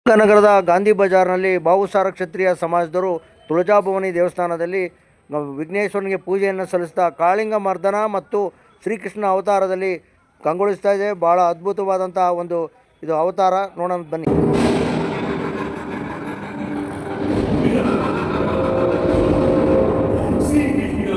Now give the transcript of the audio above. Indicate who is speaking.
Speaker 1: ನಗರದ ಗಾಂಧಿ ಬಜಾರ್ನಲ್ಲಿ ಬಾಹುಸಾರ ಕ್ಷತ್ರಿಯ ಸಮಾಜದವರು ತುಳಜಾಭವಾನಿ ದೇವಸ್ಥಾನದಲ್ಲಿ ವಿಘ್ನೇಶ್ವರನಿಗೆ ಪೂಜೆಯನ್ನು ಸಲ್ಲಿಸ್ತಾ ಕಾಳಿಂಗ ಮರ್ದನ ಮತ್ತು ಶ್ರೀಕೃಷ್ಣ ಅವತಾರದಲ್ಲಿ ಕಂಗೊಳಿಸ್ತಾ ಇದೆ. ಭಾಳ ಅದ್ಭುತವಾದಂತಹ ಒಂದು ಇದು ಅವತಾರ. ನೋಡೋಣ ಬನ್ನಿ.
Speaker 2: ಶ್ರೀಕೃಷ್ಣ